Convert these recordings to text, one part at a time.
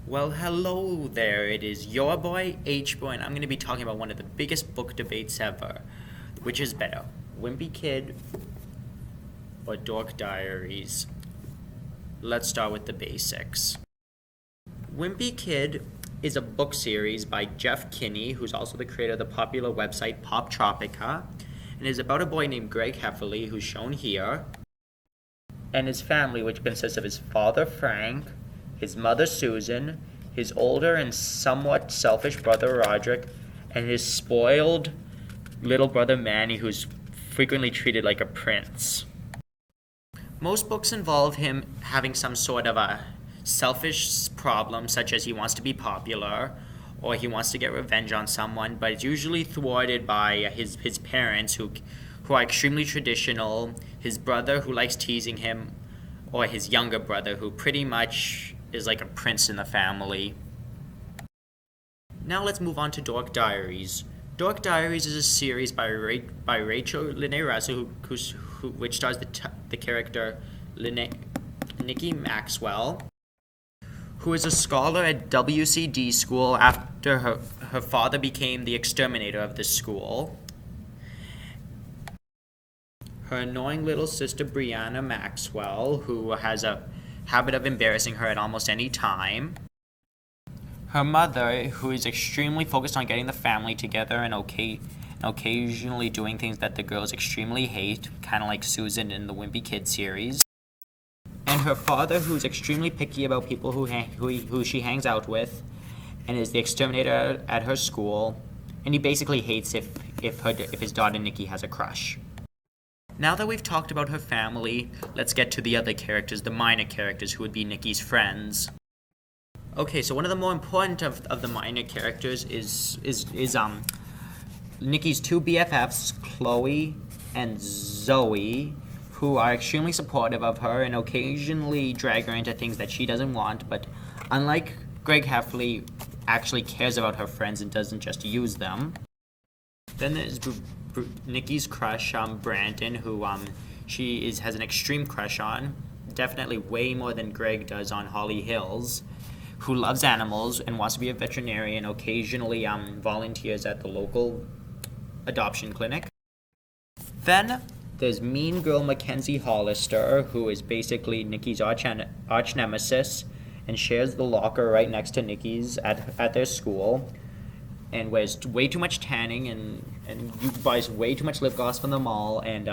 Well, hello there. It is your boy, H-Boy, and I'm going to be talking about one of the biggest book debates ever. Which is better, Wimpy Kid or Dork Diaries? Let's start with the basics. Wimpy Kid is a book series by Jeff Kinney, who's also the creator of the popular website Poptropica, and is about a boy named Greg Heffley, who's shown here, and his family, which consists of his father, Frank, his mother, Susan, his older and somewhat selfish brother, Roderick, and his spoiled little brother, Manny, who's frequently treated like a prince. Most books involve him having some sort of a selfish problem, such as he wants to be popular or he wants to get revenge on someone, but it's usually thwarted by his parents who are extremely traditional, his brother who likes teasing him, or his younger brother who pretty much is like a prince in the family. Now let's move on to Dork Diaries. Dork Diaries is a series by Rachel Lene Russell, which stars the character Nikki Maxwell, who is a scholar at WCD school after her father became the exterminator of the school. Her annoying little sister Brianna Maxwell, who has a habit of embarrassing her at almost any time. Her mother, who is extremely focused on getting the family together and occasionally doing things that the girls extremely hate, kind of like Susan in the Wimpy Kid series. And her father, who's extremely picky about people who she hangs out with, and is the exterminator at her school, and he basically hates if his daughter Nikki has a crush. Now that we've talked about her family, let's get to the other characters, the minor characters, who would be Nikki's friends. Okay, so one of the more important of the minor characters is Nikki's two BFFs, Chloe and Zoe, who are extremely supportive of her and occasionally drag her into things that she doesn't want, but unlike Greg Heffley, actually cares about her friends and doesn't just use them. Then there's Nikki's crush, Brandon, who has an extreme crush on, definitely way more than Greg does on Holly Hills, who loves animals and wants to be a veterinarian, occasionally volunteers at the local adoption clinic. Then there's mean girl McKenzie Hollister, who is basically Nikki's arch nemesis and shares the locker right next to Nikki's at their school, and wears way too much tanning and buys way too much lip gloss from the mall, and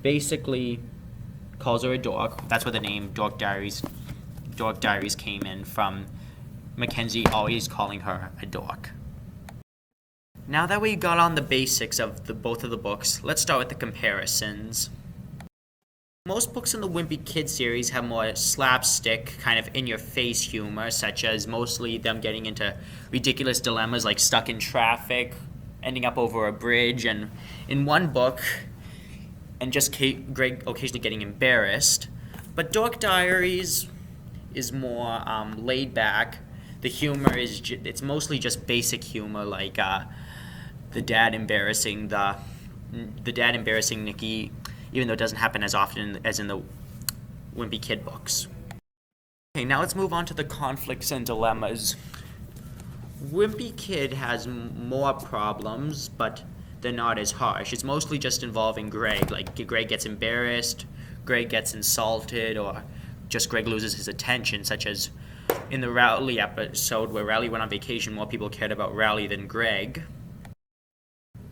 basically calls her a dork. That's where the name Dork Diaries came in from, McKenzie always calling her a dork. Now that we got on the basics of both of the books, let's start with the comparisons. Most books in the Wimpy Kid series have more slapstick, kind of in-your-face humor, such as mostly them getting into ridiculous dilemmas like stuck in traffic, ending up over a bridge, and in one book, and just Greg occasionally getting embarrassed. But Dork Diaries is more laid back. The humor it's mostly just basic humor, like the dad embarrassing Nikki, even though it doesn't happen as often as in the Wimpy Kid books. Okay, now let's move on to the conflicts and dilemmas. Wimpy Kid has more problems, but they're not as harsh. It's mostly just involving Greg. Like, Greg gets embarrassed, Greg gets insulted, or just Greg loses his attention, such as in the Rowley episode where Rowley went on vacation, more people cared about Rowley than Greg.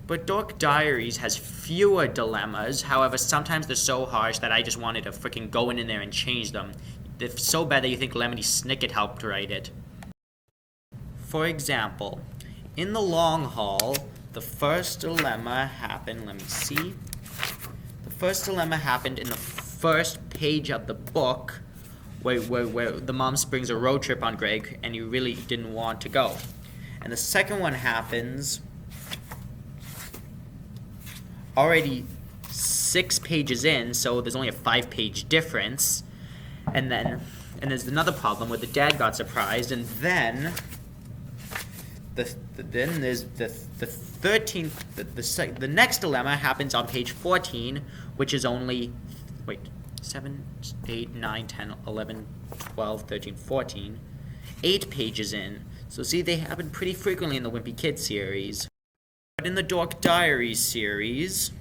But Dork Diaries has fewer dilemmas. However, sometimes they're so harsh that I just wanted to freaking go in there and change them. They're so bad that you think Lemony Snicket helped write it. For example, in the long haul, the first dilemma happened, let me see. The first dilemma happened in the first page of the book where the mom springs a road trip on Greg and he really didn't want to go. And the second one happens already 6 pages in, so there's only a 5-page difference. And there's another problem where the dad got surprised, and then there's the next dilemma happens on page 14, which is only 7, 8, 9, 10, 11, 12, 13, 14. 8 pages in. So see, they happen pretty frequently in the Wimpy Kid series. But in the Dork Diaries series,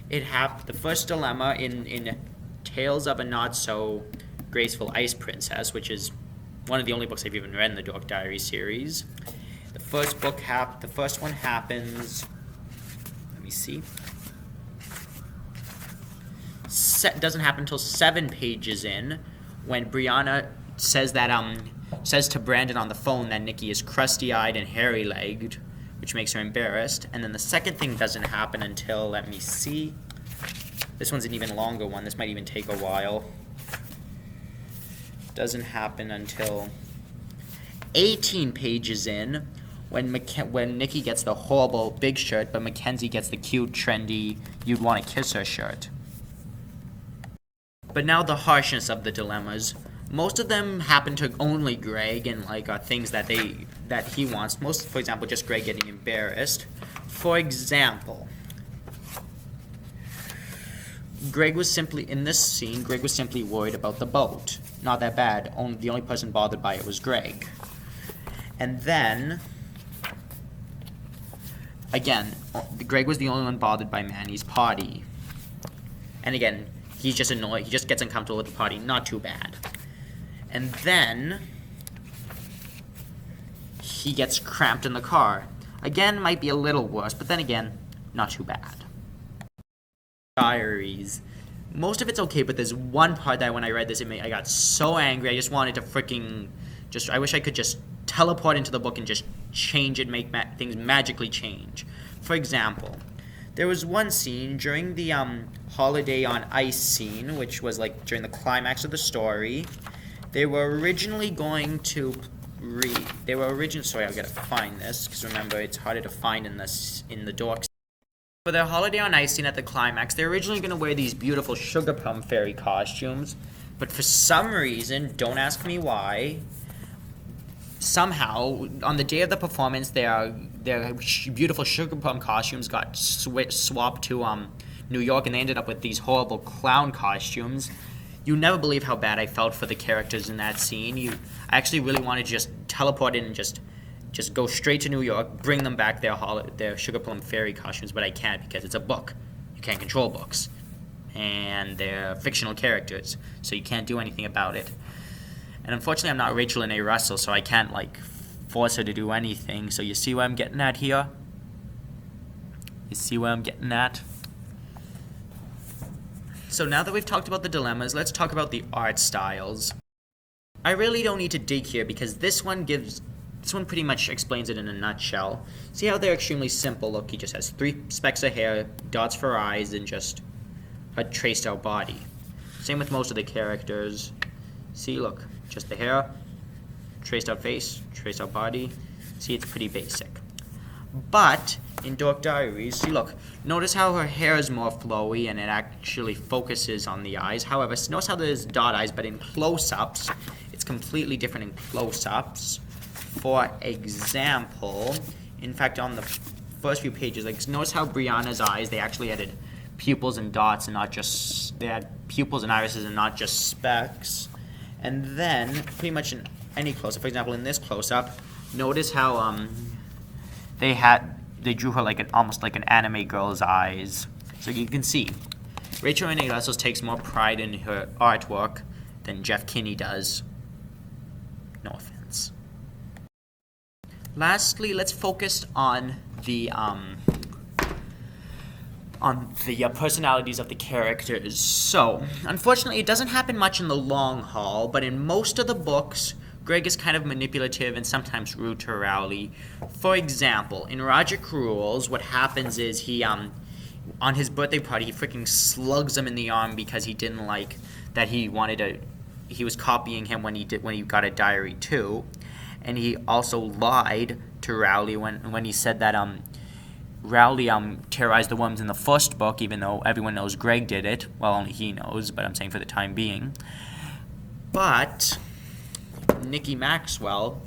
the first dilemma in Tales of a Not So Graceful Ice Princess, which is one of the only books I've even read in the Dork Diaries series. The first one happens, let me see, doesn't happen until 7 pages in, when Brianna says to Brandon on the phone that Nikki is crusty-eyed and hairy-legged, which makes her embarrassed. And then the second thing doesn't happen until, let me see, this one's an even longer one. This might even take a while. Doesn't happen until 18 pages in, when Nikki gets the horrible big shirt, but McKenzie gets the cute, trendy, you'd want to kiss her shirt. But now the harshness of the dilemmas. Most of them happen to only Greg and are things that he wants. Most, for example, just Greg getting embarrassed. For example, in this scene, Greg was simply worried about the boat. Not that bad. The only person bothered by it was Greg. And then, again, Greg was the only one bothered by Manny's party. And again, he's just annoyed. He just gets uncomfortable with the party. Not too bad. And then he gets cramped in the car. Again, might be a little worse, but then again, not too bad. Diaries. Most of it's okay, but there's one part that when I read this, I got so angry. I just wanted to I wish I could just teleport into the book and just change it, make things magically change. For example, there was one scene during the Holiday on Ice scene, which was during the climax of the story. They were originally going to sorry, I've got to find this, because remember, it's harder to find in the dorks. For their Holiday on Ice scene at the climax, they're originally going to wear these beautiful sugar plum fairy costumes, but for some reason, don't ask me why, somehow, on the day of the performance, their beautiful sugar plum costumes got swapped to New York, and they ended up with these horrible clown costumes. You never believe how bad I felt for the characters in that scene. I actually really wanted to just teleport in and just go straight to New York, bring them back their sugar plum fairy costumes, but I can't because it's a book. You can't control books. And they're fictional characters, so you can't do anything about it. And unfortunately, I'm not Rachel and A. Russell, so I can't, force her to do anything. So you see what I'm getting at here? You see what I'm getting at? So now that we've talked about the dilemmas, let's talk about the art styles. I really don't need to dig here because this one pretty much explains it in a nutshell. See how they're extremely simple? Look, he just has 3 specks of hair, dots for eyes, and just a traced out body. Same with most of the characters. See, look, just the hair, traced out face, traced out body. See, it's pretty basic. But in Dork Diaries, see, look, notice how her hair is more flowy and it actually focuses on the eyes. However, notice how there's dot eyes, but in close-ups, it's completely different in close-ups. For example, in fact, on the first few pages, notice how Brianna's eyes, they actually added pupils and dots and they had pupils and irises and not just specks. And then, pretty much in any close-up, for example, in this close-up, notice how they drew her almost like an anime girl's eyes. So you can see, Rachel Renee Russell takes more pride in her artwork than Jeff Kinney does. No offense. Lastly, let's focus on the personalities of the characters. So, unfortunately, it doesn't happen much in the long haul, but in most of the books, Greg is kind of manipulative and sometimes rude to Rowley. For example, in Roger Rules, what happens is he, on his birthday party, he freaking slugs him in the arm because he didn't like that he was copying him when he got a diary too. And he also lied to Rowley when he said that Rowley terrorized the worms in the first book, even though everyone knows Greg did it. Well, only he knows, but I'm saying for the time being. But Nikki Maxwell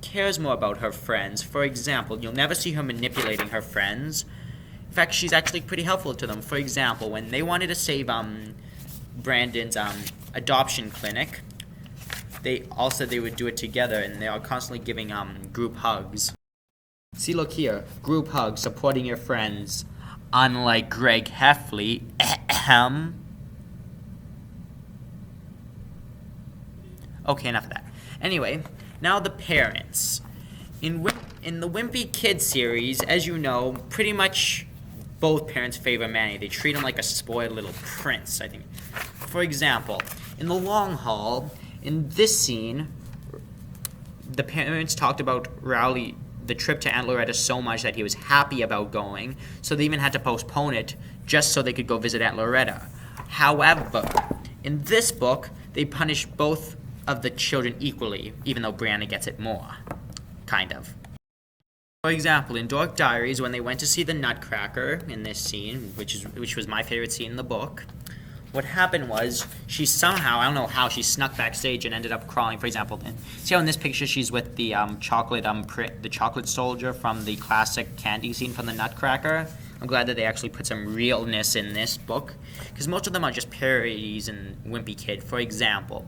cares more about her friends. For example, you'll never see her manipulating her friends. In fact, she's actually pretty helpful to them. For example, when they wanted to save Brandon's adoption clinic, they all said they would do it together, and they are constantly giving group hugs. See, look here, group hugs, supporting your friends. Unlike Greg Heffley, Okay, enough of that. Anyway, now the parents. In the Wimpy Kid series, as you know, pretty much both parents favor Manny. They treat him like a spoiled little prince, I think. For example, in the long haul, in this scene, the parents talked about Rowley, the trip to Aunt Loretta, so much that he was happy about going, so they even had to postpone it just so they could go visit Aunt Loretta. However, in this book, they punish both of the children equally, even though Brianna gets it more. Kind of. For example, in Dork Diaries, when they went to see the Nutcracker in this scene, which was my favorite scene in the book, what happened was she somehow, I don't know how, she snuck backstage and ended up crawling. For example, see how in this picture she's with the chocolate soldier from the classic candy scene from the Nutcracker? I'm glad that they actually put some realness in this book, because most of them are just parodies in Wimpy Kid. For example,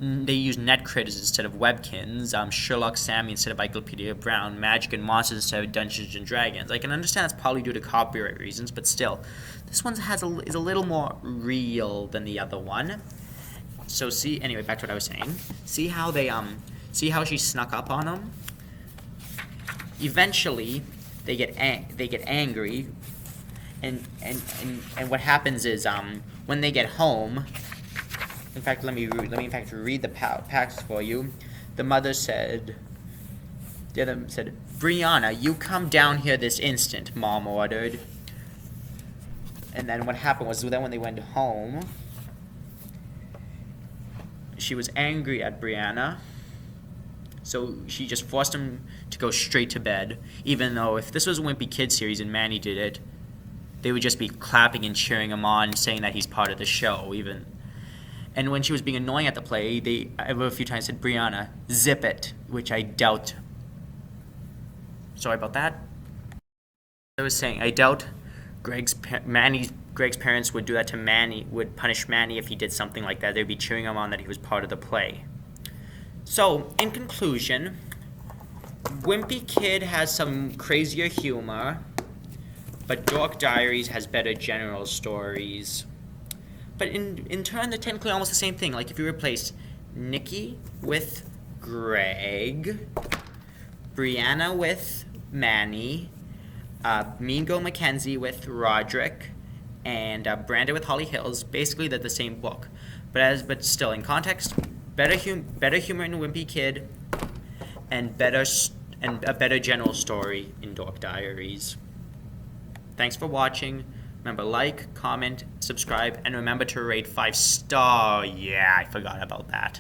they use net critters instead of webkins, Sherlock Sammy instead of Encyclopedia Brown, Magic and Monsters instead of Dungeons and Dragons. I can understand that's probably due to copyright reasons, but still, this one is a little more real than the other one. So anyway, back to what I was saying. See how she snuck up on them? Eventually, they get angry, and what happens is when they get home. In fact, let me read the packs for you. The other said, Brianna, you come down here this instant, Mom ordered. And then what happened was, then when they went home, she was angry at Brianna, so she just forced him to go straight to bed, even though if this was a Wimpy Kid series and Manny did it, they would just be clapping and cheering him on, saying that he's part of the show, even. And when she was being annoying at the play, I a few times said, Brianna, zip it, which I doubt. Sorry about that. I was saying, I doubt Greg's parents would do that to Manny, would punish Manny if he did something like that. They'd be cheering him on that he was part of the play. So, in conclusion, Wimpy Kid has some crazier humor, but Dork Diaries has better general stories. But in turn, they're technically almost the same thing. Like if you replace Nikki with Greg, Brianna with Manny, Mean Girl McKenzie with Roderick, and Brandon with Holly Hills, basically they're the same book. But still, in context, better humor in Wimpy Kid, and a better general story in Dork Diaries. Thanks for watching. Remember, like, comment, subscribe, and remember to rate 5 star. Yeah, I forgot about that.